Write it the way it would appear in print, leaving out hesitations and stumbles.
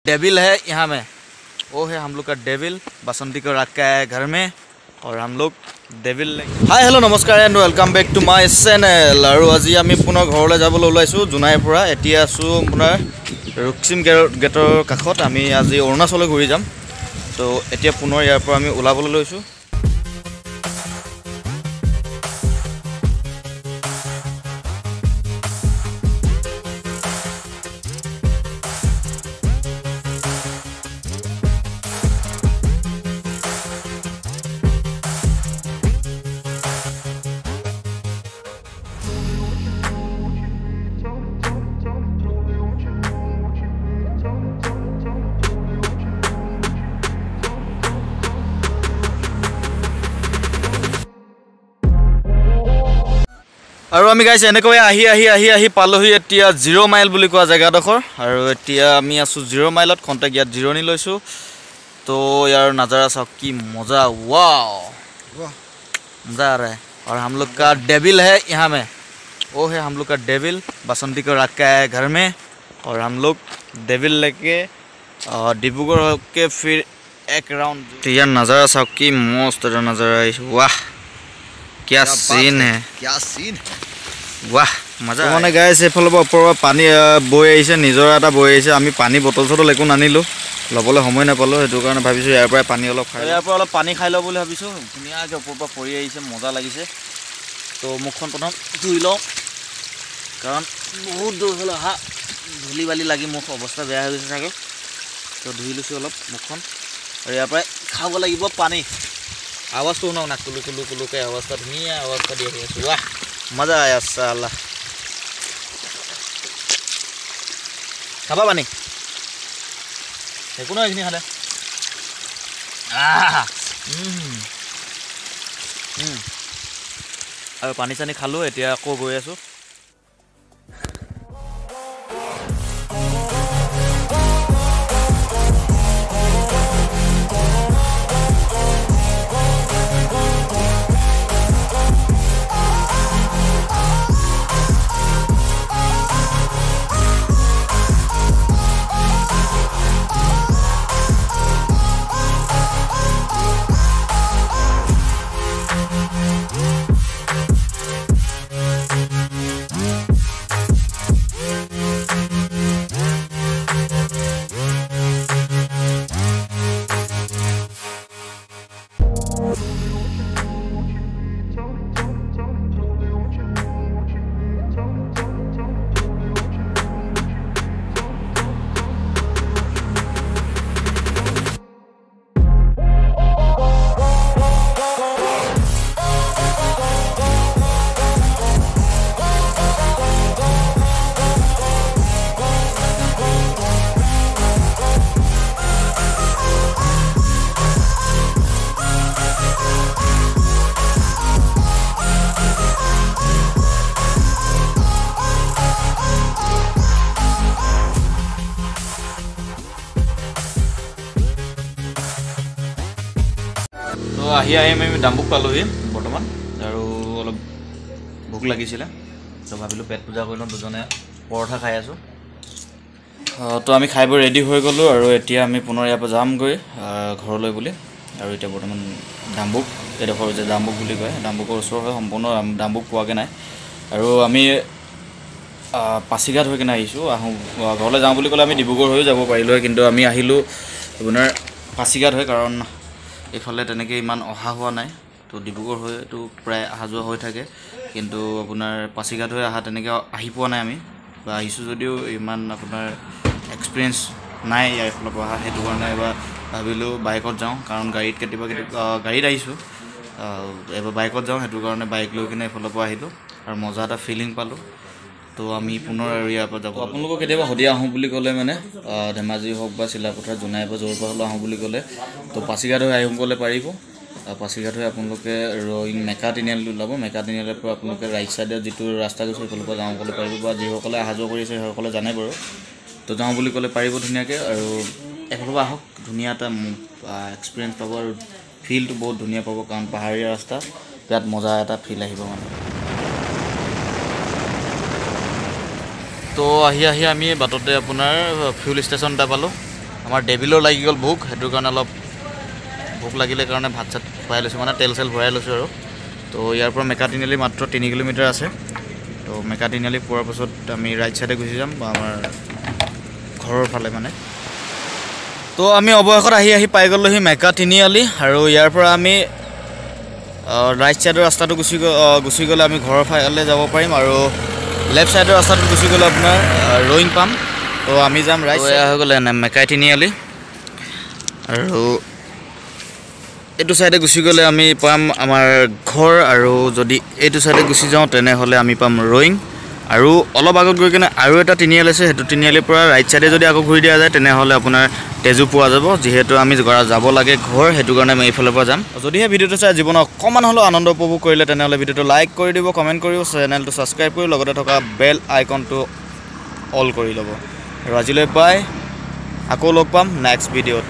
Devil है यहाँ में, वो है हम लोग का डेविल। बसंती को रख के आया घर में और हम लोग डेविल। हाय हेलो नमस्कार and welcome back to my channel. और आज आम पुनः घर जाबले ओलाइছোঁ जुनाइर পৰা। এতিয়া আছোঁ আপোনাৰ रुक्सिम गेटर काखत। आम आज अरुणाचल घूरी जाम। तो এতিয়া पुनः ইয়াৰ পৰা আমি ওলাবলৈ লৈছোঁ। और आम गाइस एनेक पालहि एतिया 0 माइल बुली कोৱা जगहडखर। और एतिया आमी आसु 0 माइलत कन्टेक्ट यात जिरणी लैसु। तो यार नज़ारा सब की मजा, वाओ मजा आ रहा है। और हम लोग का डेविल है यहाँ में, वो है हम लोग का डेविल। बसंती को रख के आया घर में और हम लोग डेविल लेके डिब्रूगढ़ होके फिर एक राउंड। तो यार नज़ारा सब की मस्त नज़ारा है। वाह क्या सीन है, क्या सीन, वाह मजा মানে গাইছ এফালৰ পৰা পানী বৈ আহিছে, নিজৰা এটা বৈ আহিছে। আমি পানী বটল চটল একো নানিলোঁ, ল'বলৈ সময় নাপালোঁ। সেইটো কাৰণে ভাবিছোঁ ইয়াৰ পৰা পানী অলপ খাই, ইয়াৰ পৰা অলপ পানী খাই লওঁ বুলি ভাবিছোঁ। ধুনীয়াকৈ ওপৰৰ পৰা পৰি আহিছে, মজা লাগিছে। তো মুখখন প্ৰথম ধুই লওঁ, কাৰণ বহুত দূৰ হ'ল অহা, ধূলি বালি লাগি মুখ অৱস্থা বেয়া হৈ গৈছে চাগে। তো ধুই লৈছোঁ অলপ মুখখন। আৰু ইয়াৰ পৰাই খাব লাগিব পানী। आवाज़ तो ना कुलू कुलू कुलू के आवाज़ का धुनिया आवाज़ का दिया है। वाह मज़ा आया साला। खाबा पानी एक खाले और पानी चानी खालो। एतिया আকৌ गई आसो। तो आही আমি ডাম্বুক পালোহি বৰ্তমান। আৰু অলপ ভোক লাগিছিলে, তো ভাবিলোঁ পেট পূজা কৰি লওঁ। দুজনে পৰঠা খাই আছোঁ। তো আমি খাই বৈ ৰেডি হৈ গ'লোঁ। আৰু এতিয়া আমি পুনৰ ইয়াৰ পৰা যামগৈ ঘৰলৈ বুলি। আৰু এতিয়া বৰ্তমান ডাম্বুক এডোখৰ যে ডাম্বুক বুলি কয়, ডাম্বুকৰ ওচৰ হয় সম্পূৰ্ণ। ডাম্বুক পোৱাকৈ নাই। আৰু আমি পাছিঘাট হৈ কিনে আহিছোঁ। ঘৰলৈ যাওঁ বুলি ক'লে আমি ডিব্ৰুগড় হৈও যাব পাৰিলোঁ হয়, কিন্তু আমি আহিলোঁ আপোনাৰ পাছিঘাট হয়। কাৰণ এইফালে তেনেকৈ ইমান অহা হোৱা নাই। তো ডিব্ৰুগড় হয়তো প্ৰায় অহা যোৱা হৈ থাকে, কিন্তু আপোনাৰ পাছিঘাট হৈ অহা তেনেকৈ আহি পোৱা নাই আমি। বা আহিছোঁ যদিও ইমান আপোনাৰ এক্সপিৰিয়েঞ্চ নাই ইয়াৰ ফালৰ পৰা অহা। সেইটো কাৰণে এবাৰ ভাবিলোঁ বাইকত যাওঁ, কাৰণ গাড়ীত কেতিয়াবা গাড়ীত আহিছোঁ, এবাৰ বাইকত যাওঁ। সেইটো কাৰণে বাইক লৈ কিনে এইফালৰ পৰা আহিলোঁ আৰু মজা এটা ফিলিং পালোঁ। তো আমি পুনৰ আৰু ইয়াৰ পৰা যাব। আপোনালোকক কেতিয়াবা শদিয়া আহোঁ বুলি ক'লে মানে ধেমাজি হওক বা চিলাপথাৰ জোনাইৰ পৰা য'ৰ পৰা হ'লেও আহোঁ বুলি ক'লে তো পাছিঘাট হৈ আহিবলৈ পাৰিব। পাছিঘাট হৈ আপোনালোকে ৰয়িং মেকা তিনিআলি ওলাব। মেকা তিনিআলিৰ পৰা আপোনালোকে ৰাইট ছাইডে যিটো ৰাস্তা গৈছে সেইফালৰ পৰা যাওঁ বুলি পাৰিব। বা যিসকলে অহা যোৱা কৰিছে সেইসকলে জানে বাৰু। তো যাওঁ বুলি ক'লে পাৰিব ধুনীয়াকৈ। আৰু এফালৰ পৰা আহক, ধুনীয়া এটা এক্সপিৰিয়েঞ্চ পাব আৰু ফিলটো বহুত ধুনীয়া পাব, কাৰণ পাহাৰীয়া ৰাস্তা, বিৰাট মজা এটা ফিল আহিব মানে। তো আহি আহি আমি বাটতে আপোনাৰ ফিউল ষ্টেচন এটা পালোঁ। আমাৰ ডেভিলৰ লাগি গ'ল ভোক, সেইটোৰ কাৰণে অলপ ভোক লাগিলে কাৰণে ভাত চাত খুৱাই লৈছোঁ, মানে তেল চেল ভৰাই লৈছোঁ আৰু। তো ইয়াৰ পৰা মেকা তিনিআলি মাত্ৰ 3 কিলোমিটাৰ আছে। তো মেকা তিনিআলি পোৱাৰ পাছত আমি ৰাইট ছাইডে গুচি যাম আমাৰ ঘৰৰ ফালে মানে। তো আমি অৱশেষত আহি পাই গ'লোহি মেকা তিনিআলি, আৰু ইয়াৰ পৰা আমি ৰাইট ছাইডৰ ৰাস্তাটো গুচি গ'লে আমি ঘৰৰ ফালে যাব পাৰিম, আৰু লেফ্ট ছাইডৰ ৰাস্তাটো গুচি গ'লে আপোনাৰ ৰয়িং পাম। তো আমি যাম ৰাইট ছাইড হৈ গ'লে মেকাই তিনিআলি, আৰু এইটো ছাইডে গুচি গ'লে আমি পাম আমাৰ ঘৰ, আৰু যদি এইটো ছাইডে গুচি যাওঁ তেনেহ'লে আমি পাম ৰয়িং। আৰু অলপ আগত গৈ কিনে আৰু এটা তিনিআলি আছে, সেইটো তিনিআলিৰ পৰা ৰাইট ছাইডে যদি আকৌ ঘূৰি দিয়া যায় তেনেহ'লে আপোনাৰ তেজু পোৱা যাব। যিহেতু আমি যাব লাগে ঘৰ, সেইটো কাৰণে আমি এইফালৰ পৰা যাম। যদিহে ভিডিঅ'টো চাই জীৱনত অকণমান হ'লেও আনন্দ উপভোগ কৰিলে তেনেহ'লে ভিডিঅ'টো লাইক কৰি দিব, কমেণ্ট কৰিব, চেনেলটো ছাবস্ক্ৰাইব কৰি লগতে থকা বেল আইকনটো অল কৰি ল'ব। আৰু আজিলৈ বাই, আকৌ লগ পাম নেক্সট ভিডিঅ'ত।